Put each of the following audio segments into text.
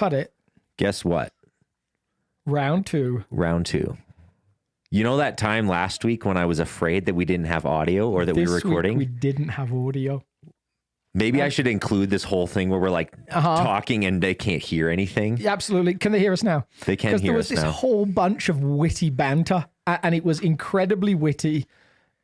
cut it. Guess what? Round two. You know that time last week when I was afraid that we didn't have audio or that we were recording? Week we didn't have audio. Maybe I should include this whole thing where we're like talking and they can't hear anything. Yeah, absolutely. Can they hear us now? They can hear us now. Because there was this whole bunch of witty banter, and it was incredibly witty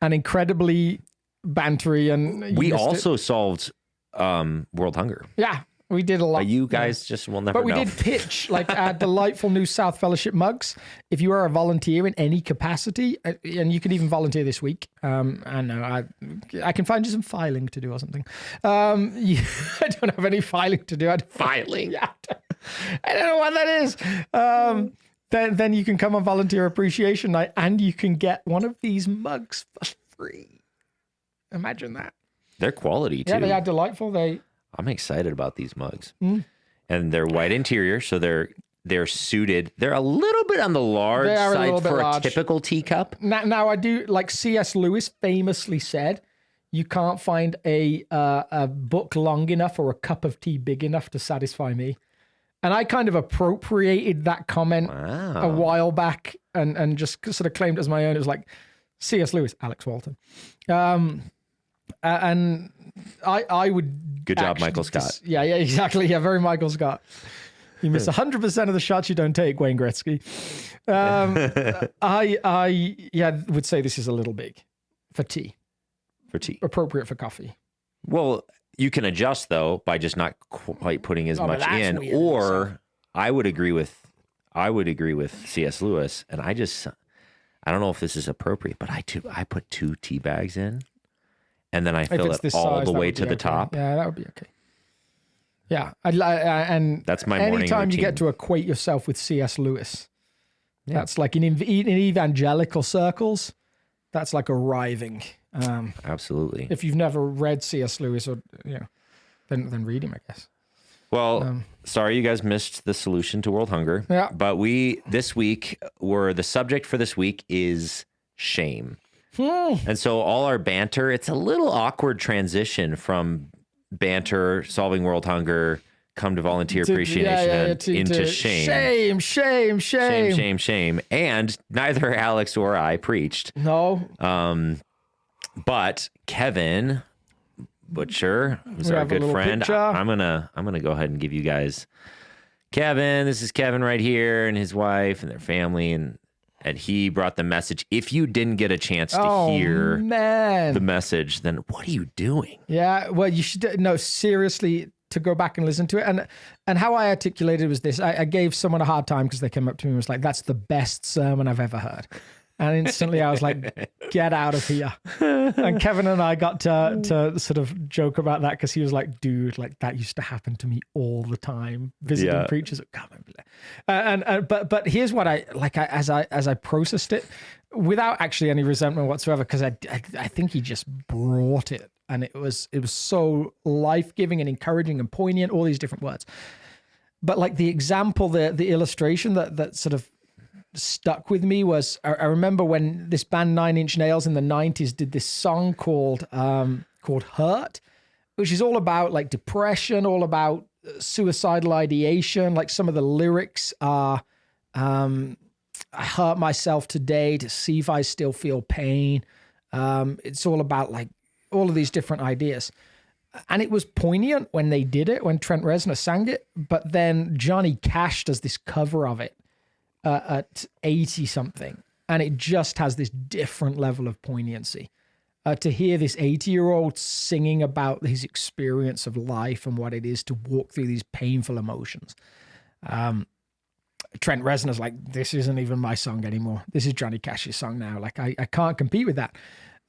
and incredibly bantery. And we also solved world hunger. Yeah, we did a lot. You guys just will never know. But we did pitch like our delightful new South Fellowship mugs. If you are a volunteer in any capacity, and you can even volunteer this week, I know I can find you some filing to do or something. I don't have any filing to do. Filing? Yeah, I don't know what that is. Then you can come on Volunteer Appreciation Night and you can get one of these mugs for free. Imagine that. They're quality too. Yeah, they are delightful. I'm excited about these mugs. And they're white interior, so they're suited. They're a little bit on the large side for a typical teacup. Now I do, like C.S. Lewis famously said, you can't find a book long enough or a cup of tea big enough to satisfy me. And I kind of appropriated that comment a while back and just sort of claimed it as my own. It was like C.S. Lewis, Alex Walton. And I would... Good job, Michael Scott. Yeah, exactly. Yeah, very Michael Scott. You miss 100% of the shots you don't take, Wayne Gretzky. I would say this is a little big for tea. Appropriate for coffee. Well, you can adjust, though, by just not quite putting as much in. Weird, or I would agree with C.S. Lewis, and I don't know if this is appropriate, but I put 2 tea bags in. And then I fill it all the way to the top. Yeah, that would be okay. Yeah, and that's my morning anytime routine. You get to equate yourself with C.S. Lewis, that's like in evangelical circles, that's like arriving. Absolutely. If you've never read C.S. Lewis, or then read him, I guess. Well, sorry you guys missed the solution to world hunger. Yeah. But the subject for this week is shame. And so all our banter, it's a little awkward transition from banter, solving world hunger, come to volunteer appreciation, into shame. Shame. And neither Alex or I preached. No. But Kevin Butcher, who's our good friend, I'm gonna go ahead and give you guys Kevin. This is Kevin right here, and his wife and their family, and he brought the message. If you didn't get a chance to hear the message, then what are you doing? Yeah, well, you should seriously to go back and listen to it. And how I articulated was this: I gave someone a hard time because they came up to me and was like, "That's the best sermon I've ever heard." And instantly I was like, get out of here. And Kevin and I got to sort of joke about that because he was like, dude, like that used to happen to me all the time. Visiting preachers. But here's what as I processed it without actually any resentment whatsoever, because I think he just brought it. And it was so life-giving and encouraging and poignant, all these different words. But like the example, the illustration that sort of stuck with me was I remember when this band 9 Inch Nails in the 90s did this song called Hurt, which is all about like depression, all about suicidal ideation. Like some of the lyrics are I hurt myself today to see if I still feel pain. It's all about like all of these different ideas. And it was poignant when they did it, when Trent Reznor sang it, but then Johnny Cash does this cover of it at 80 something, and it just has this different level of poignancy. To hear this 80-year-old singing about his experience of life and what it is to walk through these painful emotions. Trent Reznor's like, this isn't even my song anymore. This is Johnny Cash's song now. Like I can't compete with that.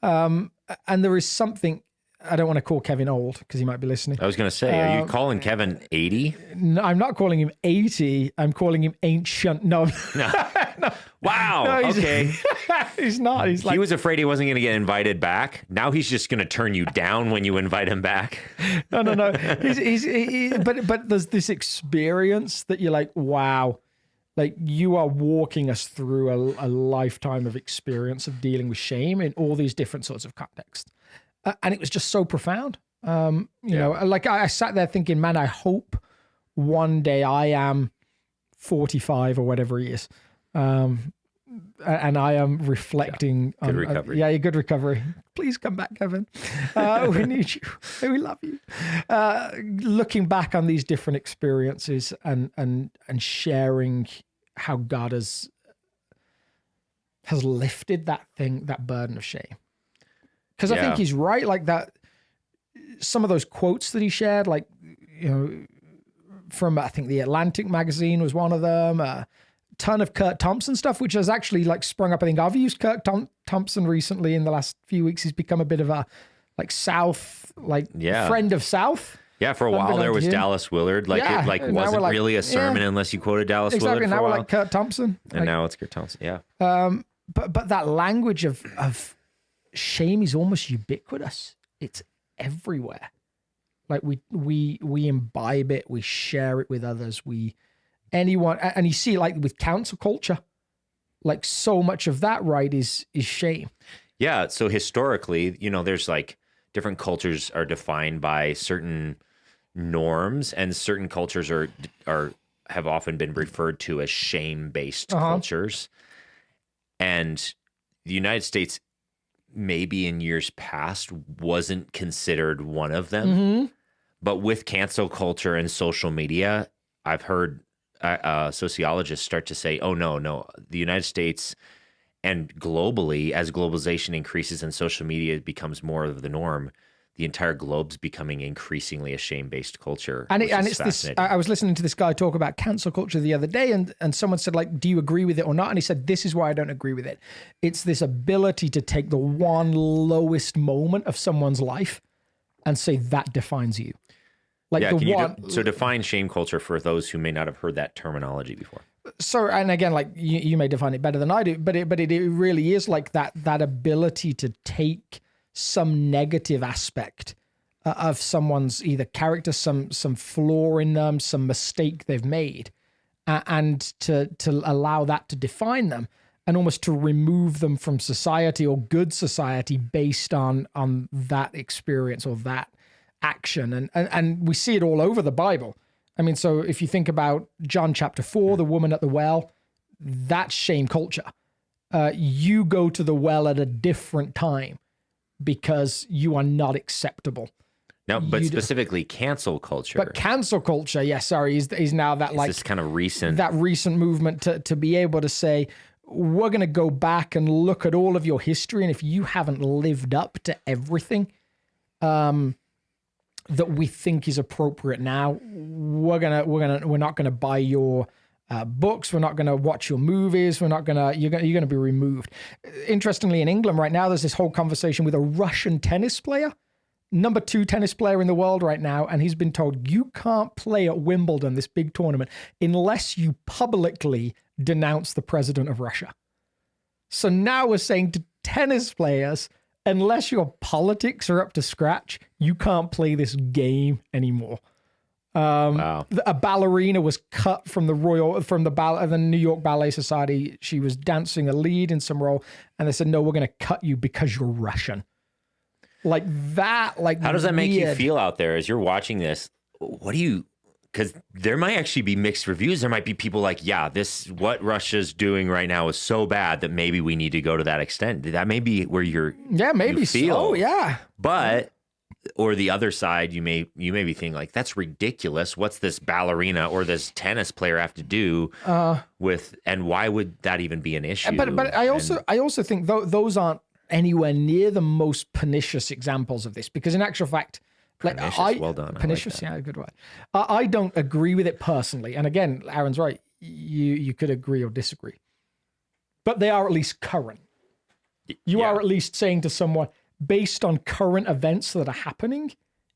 And there is something. I don't want to call Kevin old because he might be listening. I was going to say, are you calling Kevin 80? No, I'm not calling him 80. I'm calling him ancient. No. No. Wow. No, okay. He's not. He's like, he was afraid he wasn't going to get invited back. Now he's just going to turn you down when you invite him back. No. But there's this experience that you're like, wow, like you are walking us through a lifetime of experience of dealing with shame in all these different sorts of contexts. And it was just so profound. You know, like I sat there thinking, man, I hope one day I am 45 or whatever he is. And I am reflecting good on recovery. Yeah, good recovery. Please come back, Kevin. We need you. We love you. Looking back on these different experiences and sharing how God has lifted that burden of shame. Because I think he's right, like that. Some of those quotes that he shared, like, from I think the Atlantic magazine was one of them. Ton of Kurt Thompson stuff, which has actually like sprung up. I think I've used Kurt Thompson recently in the last few weeks. He's become a bit of a like South, friend of South. Yeah, for a while there was Dallas Willard. It wasn't really a sermon unless you quoted Dallas Willard. Exactly. Now we're while. like Kurt Thompson. And now it's Kurt Thompson. Yeah. But that language of shame is almost ubiquitous. It's everywhere. Like we imbibe it, we share it with others, anyone, and you see like with cancel culture, like so much of that, right, is shame. Yeah. So historically, there's like different cultures are defined by certain norms, and certain cultures have often been referred to as shame-based cultures. And the United States, maybe in years past, wasn't considered one of them. Mm-hmm. But with cancel culture and social media, I've heard sociologists start to say, oh, no, the United States and globally, as globalization increases and social media becomes more of the norm, the entire globe's becoming increasingly a shame-based culture. And it's this. I was listening to this guy talk about cancel culture the other day, and someone said, like, do you agree with it or not? And he said, this is why I don't agree with it. It's this ability to take the one lowest moment of someone's life and say that defines you. Like so define shame culture for those who may not have heard that terminology before. So, and again, like you may define it better than I do, but it really is like that ability to take some negative aspect of someone's either character, some flaw in them, some mistake they've made, and to allow that to define them, and almost to remove them from society or good society based on that experience or that action. And we see it all over the Bible. I mean, so if you think about John chapter 4, the woman at the well, that's shame culture. You go to the well at a different time because you are not acceptable. Now, but specifically cancel culture. But cancel culture, is now that like this kind of recent movement to be able to say, we're going to go back and look at all of your history, and if you haven't lived up to everything that we think is appropriate now, we're not gonna buy your books. We're not gonna watch your movies. You're gonna be removed. Interestingly, in England right now, there's this whole conversation with a Russian tennis player, number 2 tennis player in the world right now, and he's been told you can't play at Wimbledon, this big tournament, unless you publicly denounce the president of Russia. So now we're saying to tennis players, unless your politics are up to scratch, you can't play this game anymore. Wow. A ballerina was cut from the New York Ballet Society. She was dancing a lead in some role, and they said, no, we're going to cut you because you're Russian. Like that, like how does that make you feel out there as you're watching this? Because there might actually be mixed reviews. There might be people like, what Russia's doing right now is so bad that maybe we need to go to that extent. That may be where you feel. So, yeah. But, or the other side, you may be thinking like, that's ridiculous. What's this ballerina or this tennis player have to do and why would that even be an issue? But I also think those aren't anywhere near the most pernicious examples of this, because in actual fact, pernicious, well done. Pernicious, good word. I don't agree with it personally. And again, Aaron's right. You could agree or disagree. But they are at least current. You are at least saying to someone, based on current events that are happening,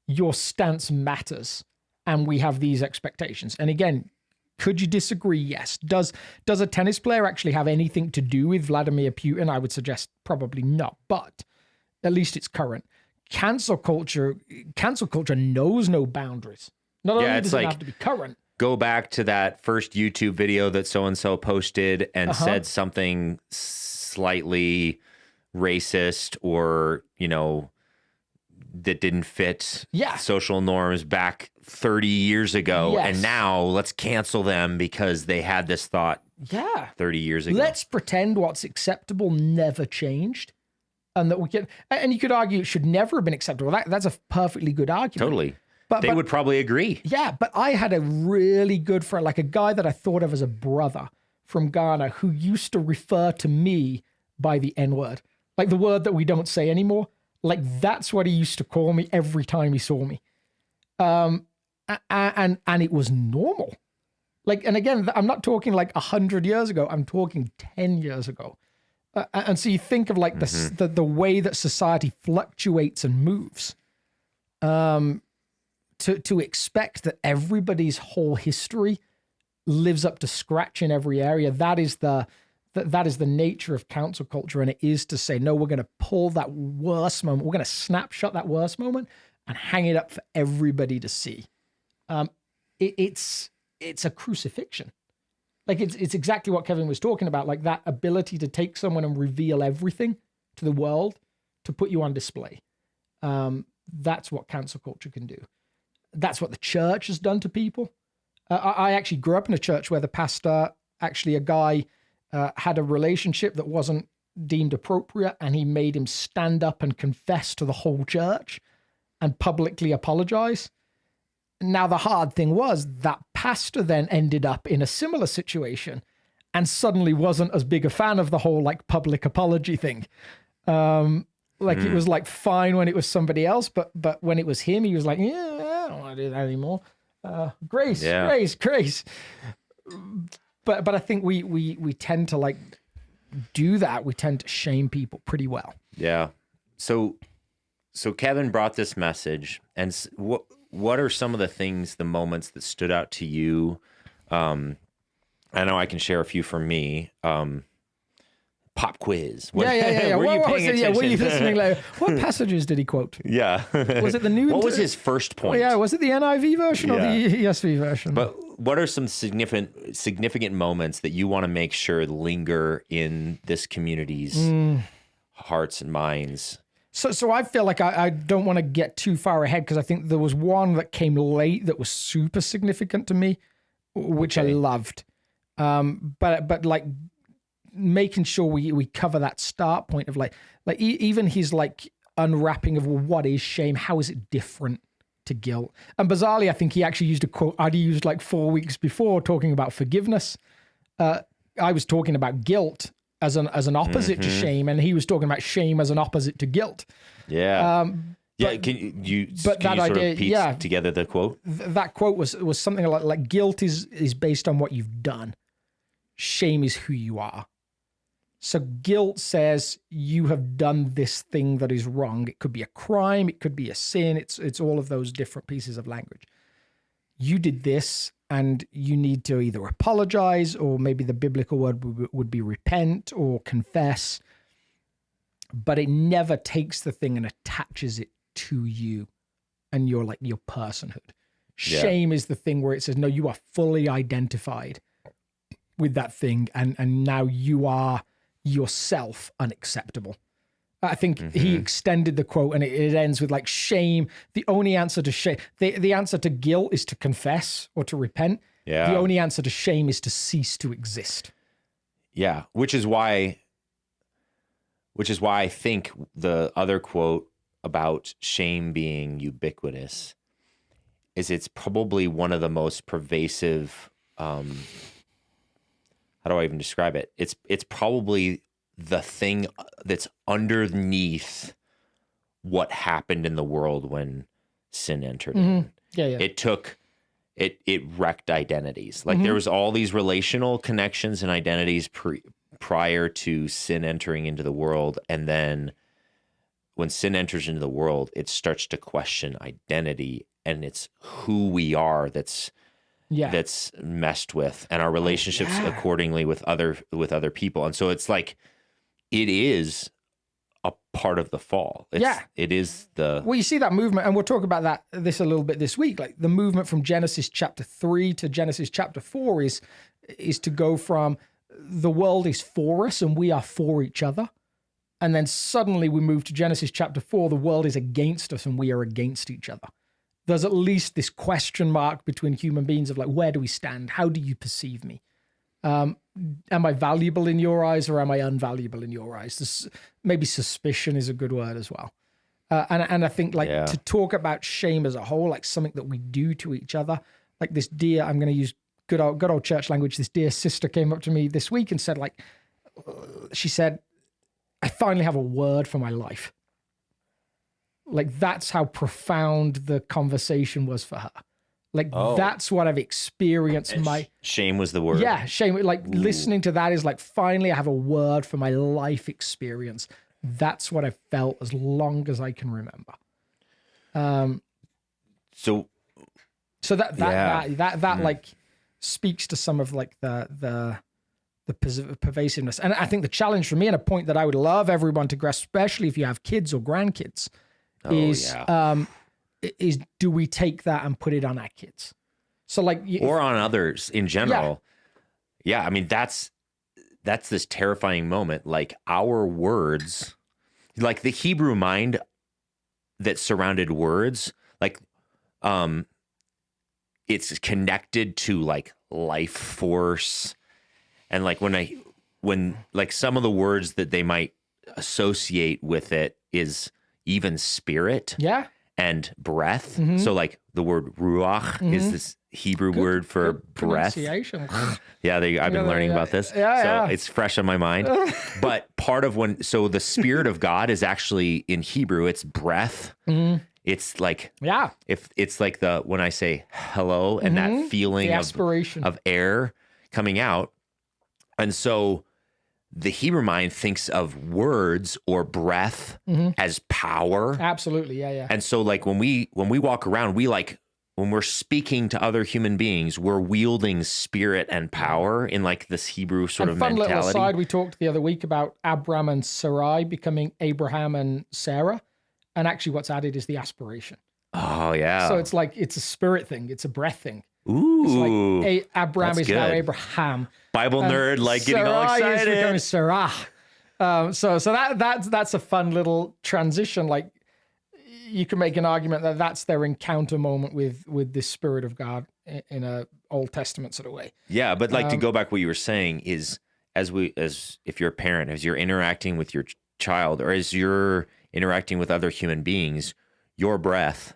your stance matters. And we have these expectations. And again, could you disagree? Yes. Does a tennis player actually have anything to do with Vladimir Putin? I would suggest probably not. But at least it's current. Cancel culture knows no boundaries. Not only does it have to be current. Go back to that first YouTube video that so-and-so posted and said something slightly racist or, that didn't fit Yeah. social norms back 30 years ago. Yes. And now let's cancel them because they had this thought Yeah. 30 years ago. Let's pretend what's acceptable never changed. And that we can, and you could argue it should never have been acceptable. That's a perfectly good argument. Totally. But They would probably agree. yeah, but I had a really good friend, like a guy that I thought of as a brother from Ghana who used to refer to me by the N-word, like the word that we don't say anymore. Like that's what he used to call me every time he saw me. And it was normal. Like, and again, I'm not talking like 100 years ago. I'm talking 10 years ago. And so you think of like the way that society fluctuates and moves. To expect that everybody's whole history lives up to scratch in every area, that is the nature of council culture. And it is to say, no, we're going to pull that worst moment, we're going to snapshot that worst moment and hang it up for everybody to see. It's a crucifixion. Like it's exactly what Kevin was talking about, like that ability to take someone and reveal everything to the world, to put you on display. That's what cancel culture can do. That's what the church has done to people. I actually grew up in a church where the pastor, actually a guy, had a relationship that wasn't deemed appropriate, and he made him stand up and confess to the whole church and publicly apologize. Now, the hard thing was that pastor then ended up in a similar situation and suddenly wasn't as big a fan of the whole like public apology thing. It was like fine when it was somebody else, but when it was him, he was like, yeah, I don't want to do that anymore. Grace. But I think we tend to like do that. We tend to shame people pretty well. Yeah. So Kevin brought this message, and what are some of the things, the moments that stood out to you? I know I can share a few from me. Pop quiz. Yeah. Were you paying attention? Were you listening? Like, what passages did he quote? Yeah. Was it the new? What was his first point? Yeah, was it the NIV version or the ESV version? But what are some significant moments that you want to make sure linger in this community's hearts and minds? So I feel like I don't want to get too far ahead, because I think there was one that came late that was super significant to me, which I loved. But like making sure we cover that start point of like even his like unwrapping of, well, what is shame? How is it different to guilt? And bizarrely, I think he actually used a quote I'd used like 4 weeks before talking about forgiveness. I was talking about guilt as an opposite to shame, and he was talking about shame as an opposite to guilt. Yeah. Can you sort of piece together the quote? That quote was something like guilt is based on what you've done. Shame is who you are. So guilt says you have done this thing that is wrong. It could be a crime. It could be a sin. It's all of those different pieces of language. You did this, and you need to either apologize, or maybe the biblical word would be repent or confess. But it never takes the thing and attaches it to you and your personhood. Shame is the thing where it says, no, you are fully identified with that thing, and now you are yourself unacceptable. I think he extended the quote, and it ends with like shame. The only answer to shame, the answer to guilt is to confess or to repent. Yeah. The only answer to shame is to cease to exist. Yeah, which is why I think the other quote about shame being ubiquitous is it's probably one of the most pervasive. How do I even describe it? It's probably the thing that's underneath what happened in the world when sin entered in. Yeah. It wrecked identities. Like there was all these relational connections and identities prior to sin entering into the world. And then when sin enters into the world, it starts to question identity, and it's who we are that's messed with, and our relationships accordingly with other people. And so it's like, it is a part of the fall. It is the... Well, you see that movement, and we'll talk about this a little bit this week. Like the movement from Genesis chapter 3 to Genesis chapter 4 is to go from the world is for us and we are for each other, And then suddenly we move to Genesis chapter 4. The world is against us and we are against each other. There's at least this question mark between human beings of like, where do we stand? How do you perceive me? Am I valuable in your eyes or am I unvaluable in your eyes? Maybe suspicion is a good word as well. And I think like to talk about shame as a whole, like something that we do to each other, like this dear, I'm going to use good old church language. This dear sister came up to me this week and said like, she said, I finally have a word for my life. Like that's how profound the conversation was for her. Like that's what I've experienced. And shame was the word. Yeah, shame. Like listening to that is like, finally I have a word for my life experience. That's what I felt as long as I can remember. So that like speaks to some of like the pervasiveness. And I think the challenge for me, and a point that I would love everyone to grasp, especially if you have kids or grandkids, is do we take that and put it on our kids? So like, or on others in general. Yeah. I mean, that's this terrifying moment. Like our words, like the Hebrew mind that surrounded words, like, it's connected to like life force. And like when like some of the words that they might associate with it is even spirit. Yeah. And breath. Mm-hmm. So like the word ruach is this Hebrew word for breath. Yeah, I've been learning about this. So it's fresh on my mind. But part of so the Spirit of God is actually in Hebrew, it's breath. Mm-hmm. It's like, if it's like when I say hello and that feeling of air coming out. And so the Hebrew mind thinks of words or breath as power. Absolutely. Yeah. And so like when we walk around, when we're speaking to other human beings, we're wielding spirit and power in like this Hebrew sort of mentality. Fun little aside, we talked the other week about Abram and Sarai becoming Abraham and Sarah. And actually what's added is the aspiration. Oh, yeah. So it's like, it's a spirit thing. It's a breath thing. Ooh. It's like Abram is now Abraham. Bible nerd, like getting all excited. Is becoming Sarah. So that's a fun little transition. Like you can make an argument that that's their encounter moment with this Spirit of God in a Old Testament sort of way. Yeah, but like to go back, what you were saying is as if you're a parent, as you're interacting with your child, or as you're interacting with other human beings, your breath,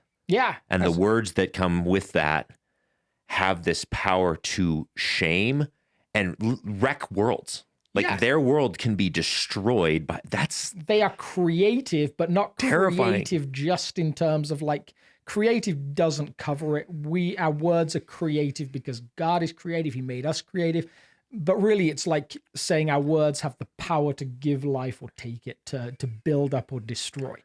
and the words that come with that have this power to shame and wreck worlds. Like their world can be destroyed, but they are creative, but not terrifying. Creative just in terms of like creative doesn't cover it. Our words are creative because God is creative. He made us creative. But really it's like saying our words have the power to give life or take it, to build up or destroy.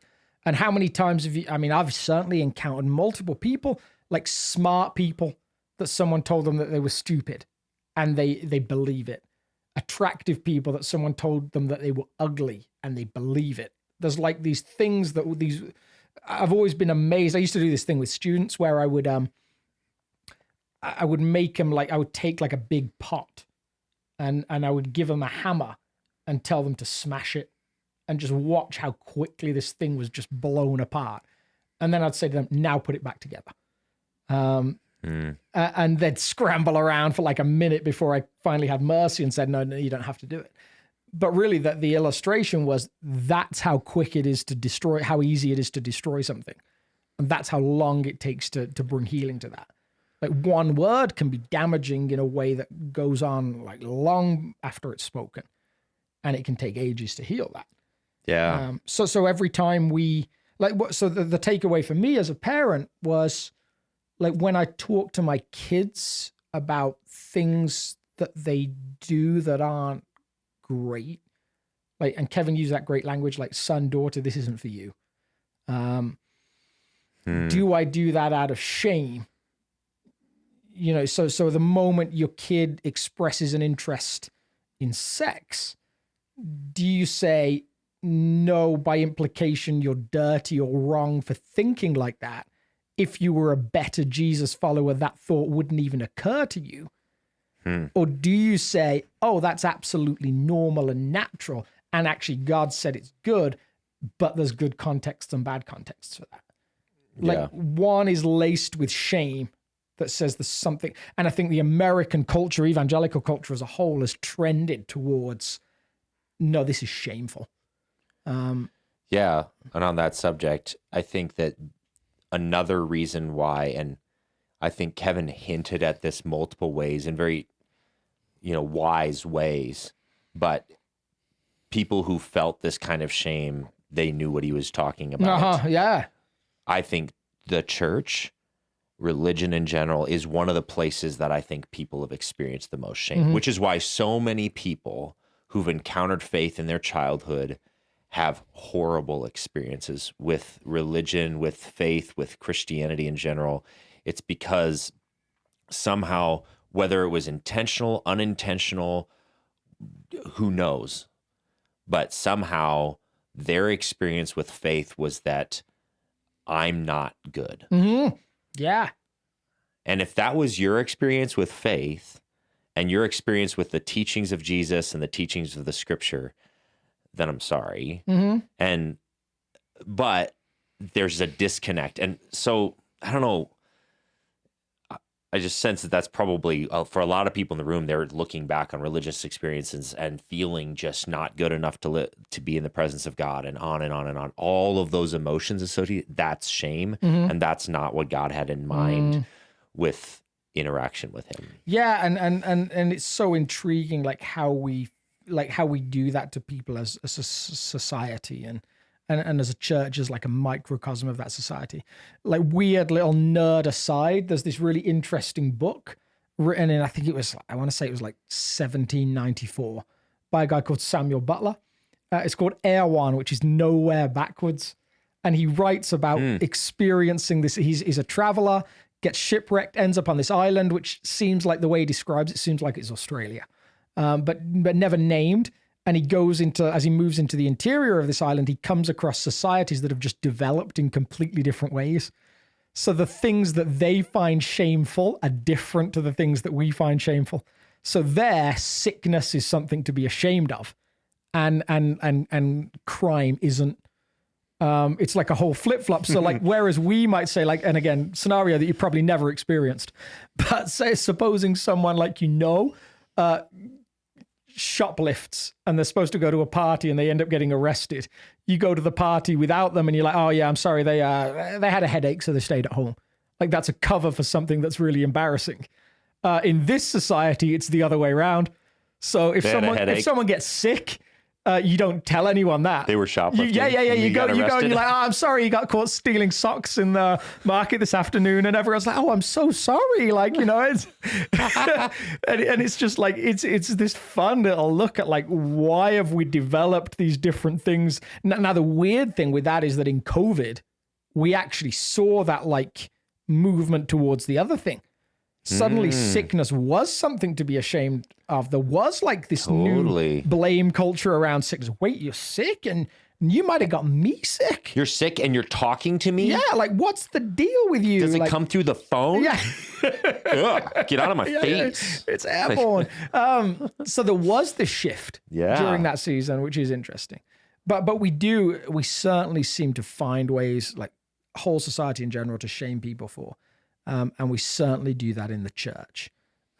And how many times I've certainly encountered multiple people, like smart people, that someone told them that they were stupid and they believe it. Attractive people that someone told them that they were ugly and they believe it. There's like these things I've always been amazed. I used to do this thing with students where I would make them I would take like a big pot and I would give them a hammer and tell them to smash it and just watch how quickly this thing was just blown apart. And then I'd say to them, now put it back together. And they'd scramble around for like a minute before I finally had mercy and said, no, you don't have to do it. But really the illustration was that's how quick it is to destroy, how easy it is to destroy something. And that's how long it takes to bring healing to that. Like one word can be damaging in a way that goes on like long after it's spoken, and it can take ages to heal that. Yeah. So every time the takeaway for me as a parent was like when I talk to my kids about things that they do that aren't great, like, and Kevin used that great language, like son, daughter, this isn't for you. Do I do that out of shame? You know, so the moment your kid expresses an interest in sex, do you say, no, by implication, you're dirty or wrong for thinking like that? If you were a better Jesus follower, that thought wouldn't even occur to you. Or do you say, oh, that's absolutely normal and natural, and actually God said it's good, but there's good contexts and bad contexts for that. Like one is laced with shame that says there's something, and I think the American culture, evangelical culture as a whole, has trended towards, no, this is shameful. Yeah, and on that subject, I think that another reason why, and I think Kevin hinted at this multiple ways in very, wise ways, but people who felt this kind of shame, they knew what he was talking about. Yeah. I think the church, religion in general, is one of the places that I think people have experienced the most shame, which is why so many people who've encountered faith in their childhood have horrible experiences with religion, with faith, with Christianity in general. It's because somehow, whether it was intentional, unintentional, who knows, but somehow their experience with faith was that I'm not good. Yeah. And if that was your experience with faith and your experience with the teachings of Jesus and the teachings of the scripture, then I'm sorry. But there's a disconnect. And so, I don't know, I just sense that that's probably, for a lot of people in the room, they're looking back on religious experiences and feeling just not good enough to be in the presence of God, and on and on and on. All of those emotions associated, that's shame. And that's not what God had in mind with interaction with him. Yeah. And it's so intriguing, like how we do that to people as a society and as a church, as like a microcosm of that society. Like, weird little nerd aside, there's this really interesting book written in, I think it was, I want to say it was like 1794, by a guy called Samuel Butler. It's called Erewhon, which is nowhere backwards. And he writes about experiencing this. He's a traveler, gets shipwrecked, ends up on this island, which seems like, the way he describes it, seems like it's Australia. But never named. And he goes into, as he moves into the interior of this island, he comes across societies that have just developed in completely different ways. So the things that they find shameful are different to the things that we find shameful. So their sickness is something to be ashamed of, and crime isn't. It's like a whole flip flop. So like, whereas we might say, like, and again, scenario that you probably never experienced, but say, supposing someone like, shoplifts and they're supposed to go to a party and they end up getting arrested. You go to the party without them and you're like, oh yeah, I'm sorry, they had a headache, so they stayed at home. Like, that's a cover for something that's really embarrassing. In this society, it's the other way around. So if someone gets sick, you don't tell anyone that. They were shoplifting. You go and you're like, oh, I'm sorry, you got caught stealing socks in the market this afternoon, and everyone's like, oh, I'm so sorry. Like, it's and it's just like, it's this fun little look at, like, why have we developed these different things? Now the weird thing with that is that in COVID, we actually saw that, like, movement towards the other thing. Suddenly sickness was something to be ashamed of. There was like this new blame culture around sickness. Wait, you're sick and you might have got me sick. You're sick and you're talking to me? Yeah, like, what's the deal with you? Does it come through the phone? Yeah. Ugh, get out of my face. It's airborne. So there was this shift during that season, which is interesting. But we certainly seem to find ways, like whole society in general, to shame people for. And we certainly do that in the church.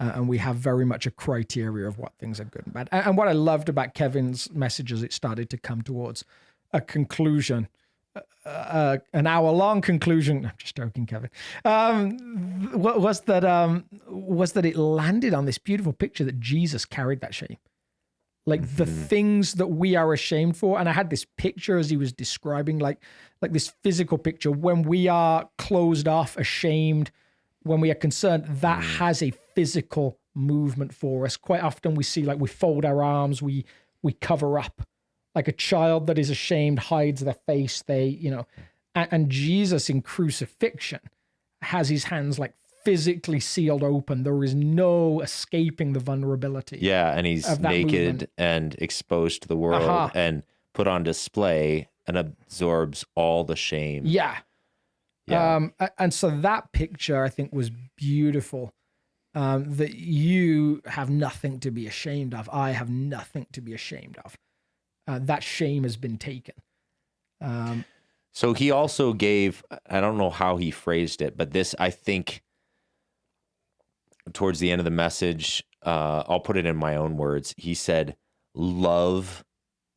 And we have very much a criteria of what things are good and bad. And what I loved about Kevin's message as it started to come towards a conclusion, an hour-long conclusion. I'm just joking, Kevin. Was that it landed on this beautiful picture that Jesus carried that shame. Like the things that we are ashamed for. And I had this picture as he was describing, like this physical picture. When we are closed off, ashamed, when we are concerned, that has a physical movement for us. Quite often we see, like, we fold our arms, we cover up. Like a child that is ashamed hides their face. And Jesus in crucifixion has his hands, like, physically sealed open. There is no escaping the vulnerability. Yeah, and he's naked and exposed to the world and put on display and absorbs all the shame. Yeah. And so that picture, I think, was beautiful. That you have nothing to be ashamed of. I have nothing to be ashamed of. that shame has been taken. So he also gave, I don't know how he phrased it, but this, I think, towards the end of the message, I'll put it in my own words. He said, love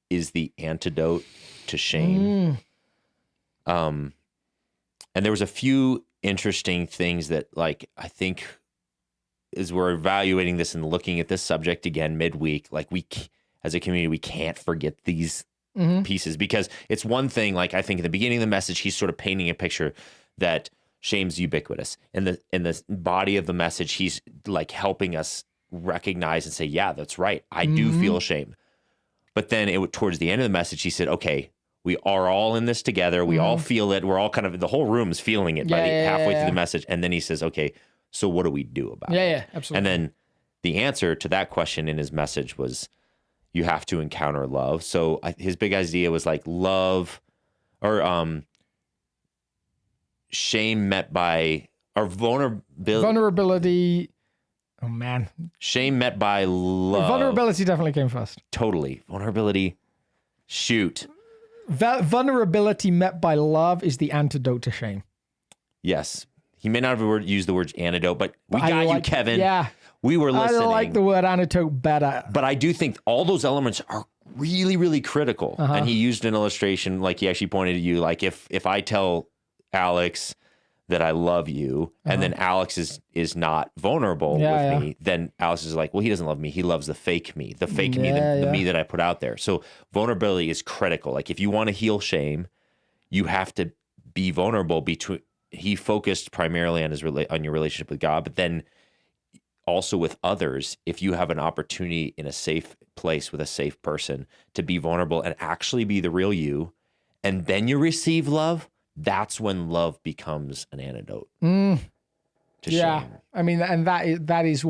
is the antidote to shame. And there was a few interesting things that, like, I think as we're evaluating this and looking at this subject again midweek, like as a community, we can't forget these pieces, because it's one thing, like I think in the beginning of the message, he's sort of painting a picture that shame's ubiquitous. In the body of the message, he's like helping us recognize and say, yeah, that's right. I do feel shame. But then towards the end of the message, he said, okay, we are all in this together. We all feel it. We're all kind of, the whole room's feeling it halfway through the message. And then he says, okay, so what do we do about it? Yeah, absolutely. And then the answer to that question in his message was, you have to encounter love. So his big idea was like love, or shame met by, or vulnerability. Oh man. Shame met by love. Vulnerability definitely came first. Totally. Vulnerability. Shoot. Vulnerability met by love is the antidote to shame. Yes. He may not have used the word antidote, but we got you, Kevin. Yeah. We were listening. I like the word antidote better. But I do think all those elements are really, really critical. And he used an illustration, like he actually pointed to you, like if I tell Alex that I love you, and then Alex is not vulnerable with me, then Alex is like, well, he doesn't love me. He loves the fake me, the me that I put out there. So vulnerability is critical. Like if you want to heal shame, you have to be vulnerable. He focused primarily on your relationship with God, but then also with others. If you have an opportunity in a safe place with a safe person to be vulnerable and actually be the real you, and then you receive love, that's when love becomes an antidote to shame. I mean, and that's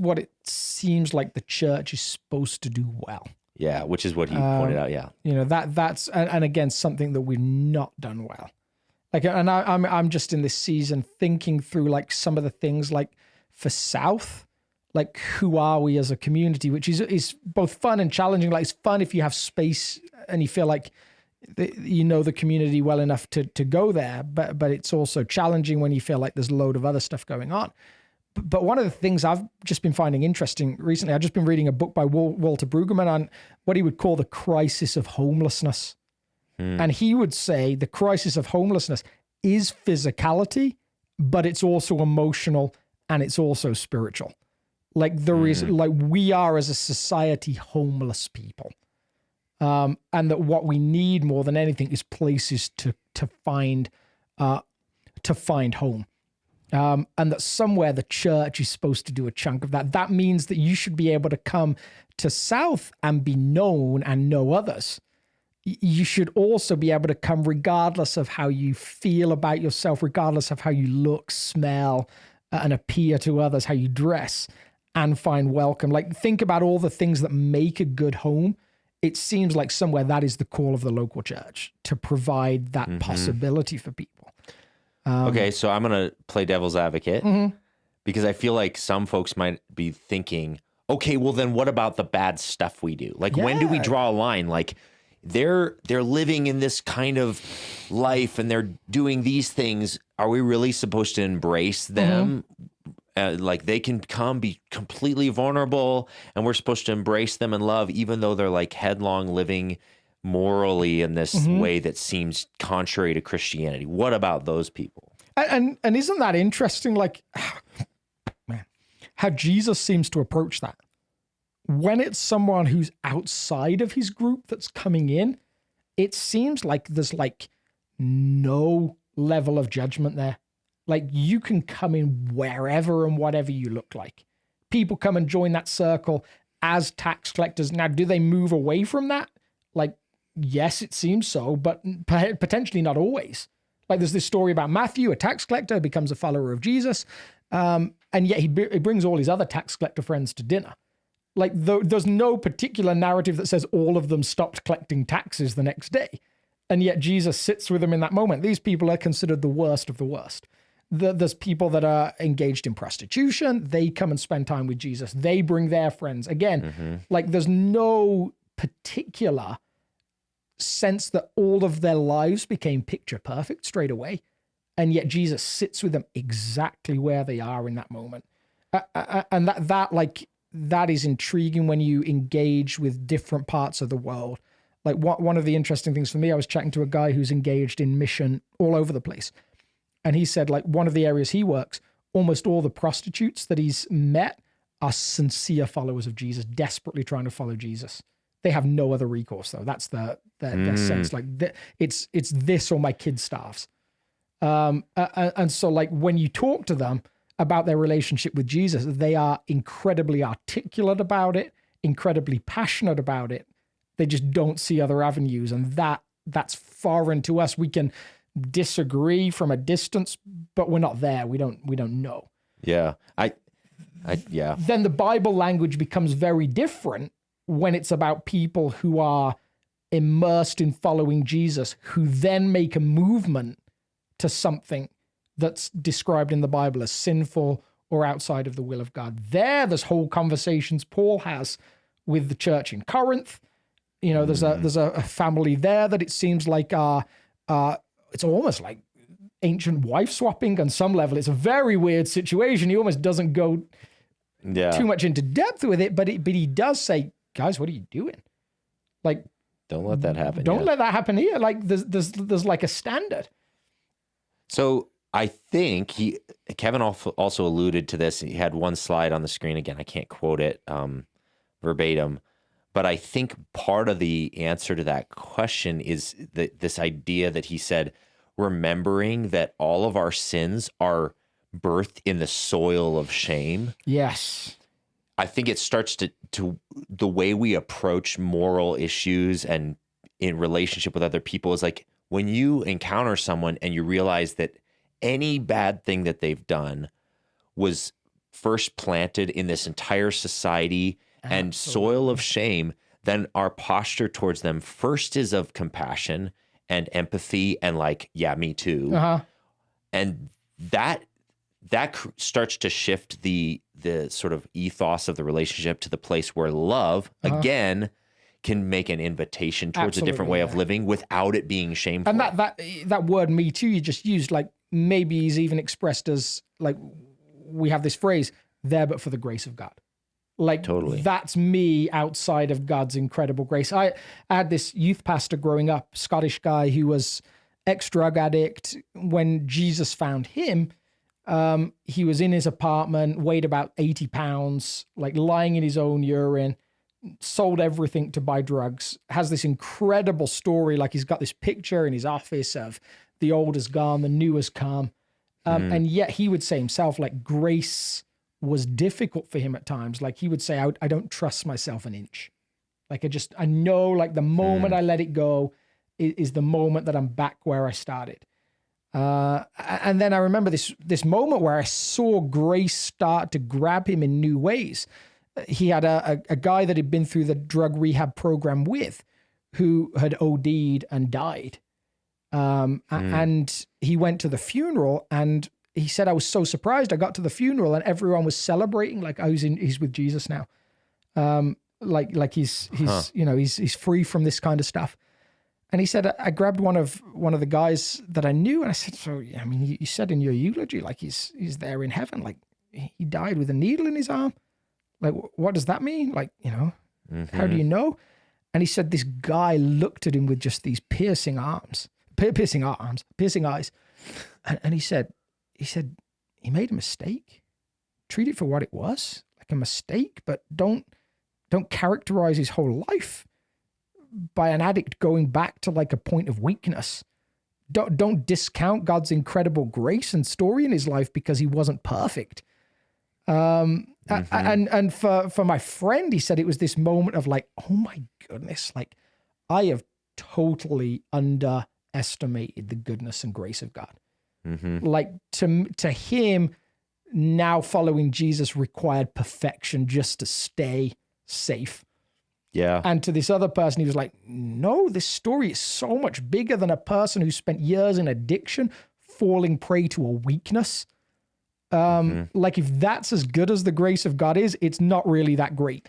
what it seems like the church is supposed to do well. Yeah, which is what he pointed out. Yeah, you know, that's and again something that we've not done well. Like, and I'm just in this season thinking through like some of the things, like for South, like who are we as a community, which is both fun and challenging. Like it's fun if you have space and you feel like you know the community well enough to go there, but it's also challenging when you feel like there's a load of other stuff going on. But one of the things I've just been finding interesting recently, I've just been reading a book by Walter Brueggemann on what he would call the crisis of homelessness. And he would say the crisis of homelessness is physicality, but it's also emotional and it's also spiritual. Like there is, like we are as a society homeless people. And that what we need more than anything is places to find home. And that somewhere the church is supposed to do a chunk of that. That means that you should be able to come to South and be known and know others. You should also be able to come regardless of how you feel about yourself, regardless of how you look, smell, and appear to others, how you dress, and find welcome. Like think about all the things that make a good home. It seems like somewhere that is the call of the local church, to provide that possibility for people. Okay, so I'm going to play devil's advocate because I feel like some folks might be thinking, okay, well then what about the bad stuff we do? Like when do we draw a line? Like they're living in this kind of life and they're doing these things. Are we really supposed to embrace them? Like they can be completely vulnerable and we're supposed to embrace them in love, even though they're like headlong living morally in this way that seems contrary to Christianity. What about those people? And isn't that interesting? Like, man, how Jesus seems to approach that. When it's someone who's outside of his group that's coming in, it seems like there's like no level of judgment there. Like you can come in wherever and whatever you look like. People come and join that circle as tax collectors. Now, do they move away from that? Like, yes, it seems so, but potentially not always. Like there's this story about Matthew, a tax collector, becomes a follower of Jesus. And yet he brings all his other tax collector friends to dinner. Like there's no particular narrative that says all of them stopped collecting taxes the next day. And yet Jesus sits with them in that moment. These people are considered the worst of the worst. There's people that are engaged in prostitution. They come and spend time with Jesus. They bring their friends. Again, like there's no particular sense that all of their lives became picture perfect straight away. And yet Jesus sits with them exactly where they are in that moment. And that is intriguing when you engage with different parts of the world. Like one of the interesting things for me, I was chatting to a guy who's engaged in mission all over the place. And he said, like, one of the areas he works, almost all the prostitutes that he's met are sincere followers of Jesus, desperately trying to follow Jesus. They have no other recourse, though. That's their sense. Like, it's this or my kid starves. And so, like, when you talk to them about their relationship with Jesus, they are incredibly articulate about it, incredibly passionate about it. They just don't see other avenues. And that's foreign to us. We can disagree from a distance, but we're not there. We don't know. Yeah. Yeah. Then the Bible language becomes very different when it's about people who are immersed in following Jesus, who then make a movement to something that's described in the Bible as sinful or outside of the will of God. There's whole conversations Paul has with the church in Corinth. You know, there's a family there that it seems like it's almost like ancient wife swapping on some level. It's a very weird situation. He almost doesn't go too much into depth with it, but he does say, guys, what are you doing? Like, don't let that happen. Don't let that happen here. Like, there's like a standard. So I think Kevin also alluded to this. He had one slide on the screen. Again, I can't quote it verbatim, but I think part of the answer to that question is this idea that he said, remembering that all of our sins are birthed in the soil of shame. Yes. I think it starts to the way we approach moral issues and in relationship with other people is like when you encounter someone and you realize that any bad thing that they've done was first planted in this entire society and soil of shame, then our posture towards them first is of compassion and empathy and like, yeah, me too. And that starts to shift the sort of ethos of the relationship to the place where love, again, can make an invitation towards a different way of living without it being shameful. And that word "me too" you just used, like maybe he's even expressed as like we have this phrase there, but for the grace of God. Like totally. That's me outside of God's incredible grace. I had this youth pastor growing up, Scottish guy who was ex-drug addict. When Jesus found him, he was in his apartment, weighed about 80 pounds, like lying in his own urine, sold everything to buy drugs, has this incredible story. Like he's got this picture in his office of the old has gone, the new has come. And yet he would say himself, like grace was difficult for him at times. Like he would say, I don't trust myself an inch. Like I know like the moment I let it go is the moment that I'm back where I started. And then I remember this moment where I saw grace start to grab him in new ways. He had a guy that he'd been through the drug rehab program with who had OD'd and died. And he went to the funeral and he said, I was so surprised. I got to the funeral and everyone was celebrating like he's with Jesus now. Like he's you know, he's free from this kind of stuff. And he said, I grabbed one of the guys that I knew and I said, so, I mean, you said in your eulogy, like he's there in heaven, like he died with a needle in his arm. Like, what does that mean? Like, you know, how do you know? And he said, this guy looked at him with just these piercing eyes. And he said, he made a mistake. Treat it for what it was, like a mistake, but don't characterize his whole life by an addict going back to like a point of weakness. Don't discount God's incredible grace and story in his life because he wasn't perfect. And for my friend, he said it was this moment of like, oh my goodness, like I have totally underestimated the goodness and grace of God. Like to him, now following Jesus required perfection just to stay safe. Yeah. And to this other person, he was like, no, this story is so much bigger than a person who spent years in addiction, falling prey to a weakness. Like if that's as good as the grace of God is, it's not really that great.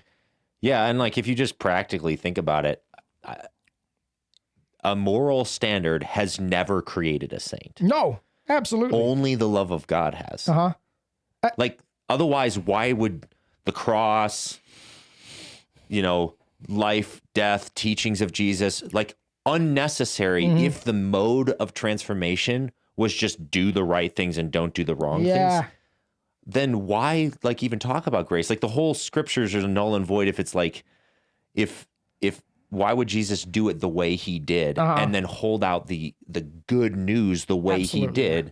Yeah, and like if you just practically think about it, a moral standard has never created a saint. No, absolutely. Only the love of God has. Uh-huh. Like otherwise, why would the cross, life, death, teachings of Jesus, like unnecessary if the mode of transformation was just do the right things and don't do the wrong things? Then why like even talk about grace? Like the whole scriptures are null and void if it's like if why would Jesus do it the way he did and then hold out the good news the way he did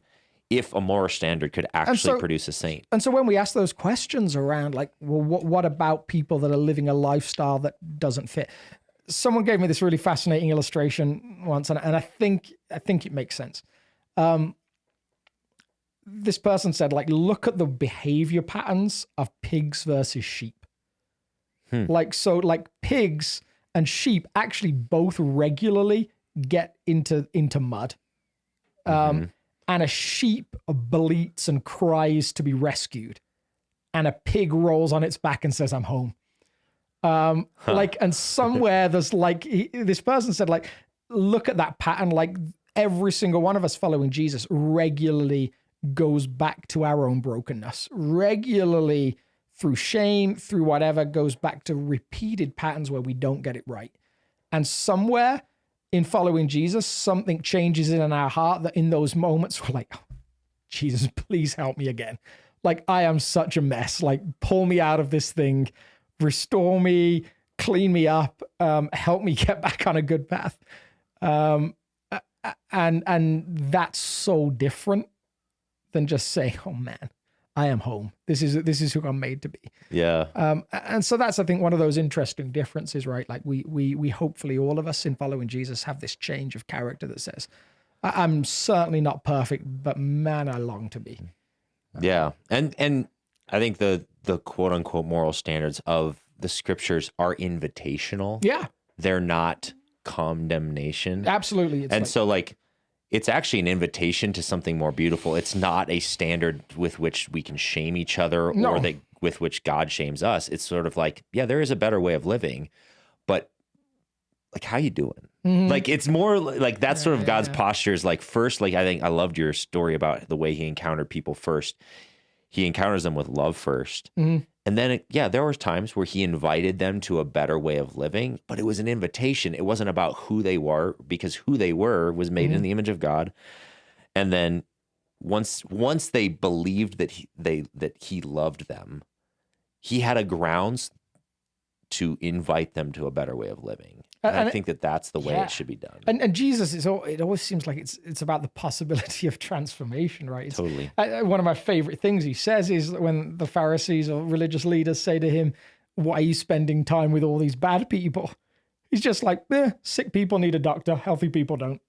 if a moral standard could actually produce a saint? And so when we ask those questions around like, well, what about people that are living a lifestyle that doesn't fit? Someone gave me this really fascinating illustration once, and I think it makes sense. This person said, like, look at the behavior patterns of pigs versus sheep. Like pigs and sheep actually both regularly get into mud. And a sheep bleats and cries to be rescued. And a pig rolls on its back and says, I'm home. And somewhere there's like, this person said, like, look at that pattern. Like every single one of us following Jesus regularly goes back to our own brokenness, regularly through shame, through whatever, goes back to repeated patterns where we don't get it right. And somewhere in following Jesus, something changes in our heart that in those moments we're like, oh, Jesus, please help me again. Like I am such a mess. Like pull me out of this thing, restore me, clean me up, help me get back on a good path. And that's so different than just saying, oh man, I am home. This is who I'm made to be. Yeah. And so that's, I think, one of those interesting differences, right? Like we hopefully all of us in following Jesus have this change of character that says, I'm certainly not perfect, but man, I long to be. Yeah. And I think the quote unquote moral standards of the scriptures are invitational. Yeah. They're not condemnation. Absolutely. So it's actually an invitation to something more beautiful. It's not a standard with which we can shame each other or with which God shames us. It's sort of like, yeah, there is a better way of living, but like, how you doing? Like, it's more like that's sort of God's posture is like first, like, I think I loved your story about the way he encountered people first. He encounters them with love first. And then, there were times where he invited them to a better way of living, but it was an invitation. It wasn't about who they were, because who they were was made in the image of God. And then once they believed that he loved them, he had a grounds to invite them to a better way of living. And I think that's the way it should be done. And Jesus it always seems like it's about the possibility of transformation, right? Totally. One of my favorite things he says is when the Pharisees or religious leaders say to him, why are you spending time with all these bad people? He's just like, sick people need a doctor, healthy people don't.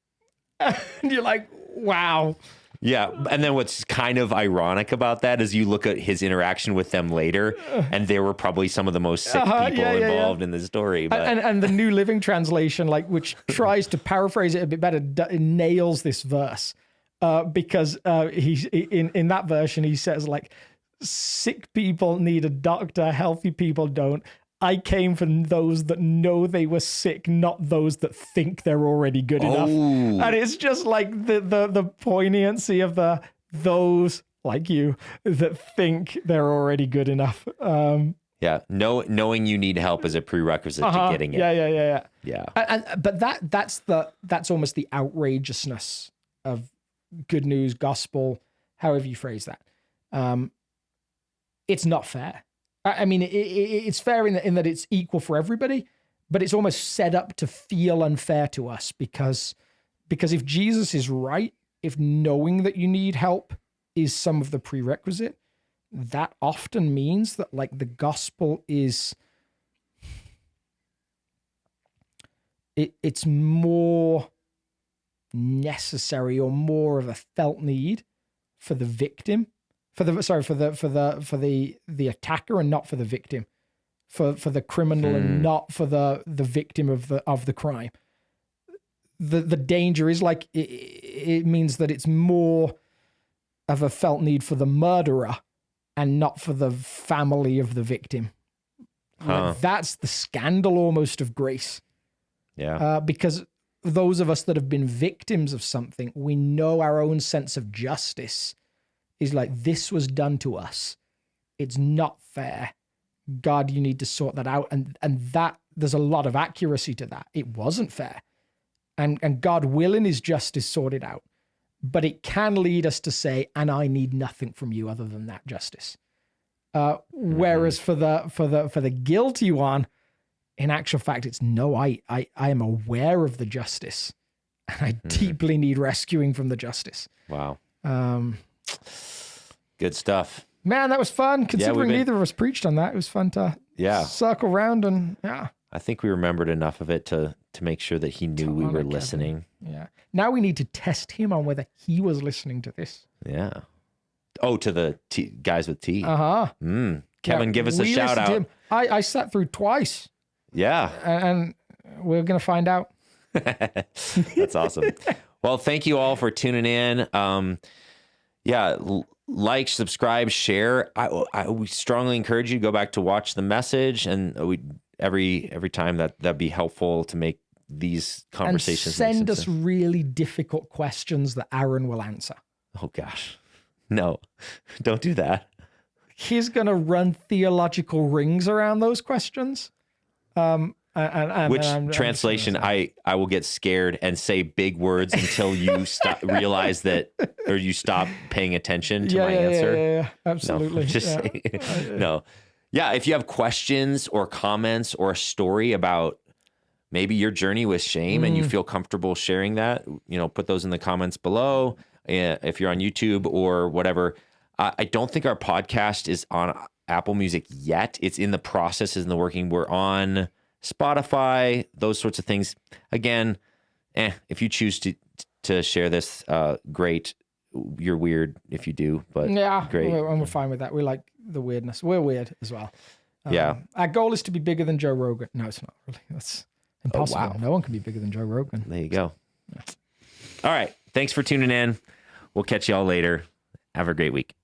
And you're like, wow. Yeah. And then what's kind of ironic about that is you look at his interaction with them later, and they were probably some of the most sick people involved in the story. But... And the New Living Translation, like, which tries to paraphrase it a bit better, nails this verse because he's in that version, he says, like, sick people need a doctor, healthy people don't. I came from those that know they were sick, not those that think they're already good enough. And it's just like the poignancy of those like you that think they're already good enough. Knowing you need help is a prerequisite to getting it. Yeah. But that's almost the outrageousness of good news, gospel, however you phrase that. It's not fair. I mean, it's fair in that it's equal for everybody, but it's almost set up to feel unfair to us because if Jesus is right, if knowing that you need help is some of the prerequisite, that often means that like the gospel is it's more necessary or more of a felt need for the victim. For the attacker and not for the victim, for the criminal and not for the victim of the crime. The danger is like it means that it's more of a felt need for the murderer and not for the family of the victim. Like, that's the scandal almost of grace. Yeah. Because those of us that have been victims of something, we know our own sense of justice is like, this was done to us. It's not fair. God, you need to sort that out. And that there's a lot of accuracy to that. It wasn't fair. And God will in his justice sort it out. But it can lead us to say, and I need nothing from you other than that justice. Whereas for the guilty one, in actual fact, it's no, I am aware of the justice, and I deeply need rescuing from the justice. Wow. Good stuff. Man, that was fun. Considering been... neither of us preached on that, it was fun to circle around and I think we remembered enough of it to make sure that he knew we were listening. Yeah. Now we need to test him on whether he was listening to this. Yeah. Oh, to the guys with tea. Kevin, give us a shout out. I sat through twice. Yeah. And we're going to find out. That's awesome. Well, thank you all for tuning in. Like, subscribe, share. I would strongly encourage you to go back to watch the message, and every time that'd be helpful to make these conversations. And send us really difficult questions that Aaron will answer. Oh gosh, no, don't do that. He's going to run theological rings around those questions. Translation, I will get scared and say big words until you realize that, or you stop paying attention to my answer. Yeah, absolutely. No. Yeah, if you have questions or comments or a story about maybe your journey with shame and you feel comfortable sharing that, put those in the comments below. If you're on YouTube or whatever, I don't think our podcast is on Apple Music yet. It's in the process, is in the working. We're on Spotify, those sorts of things. Again, if you choose to share this, great. You're weird if you do, but great. We're fine with that. We like the weirdness. We're weird as well. Our goal is to be bigger than Joe Rogan. No, it's not really. That's impossible. Oh, wow. No one can be bigger than Joe Rogan. There you go. Yeah. All right. Thanks for tuning in. We'll catch y'all later. Have a great week.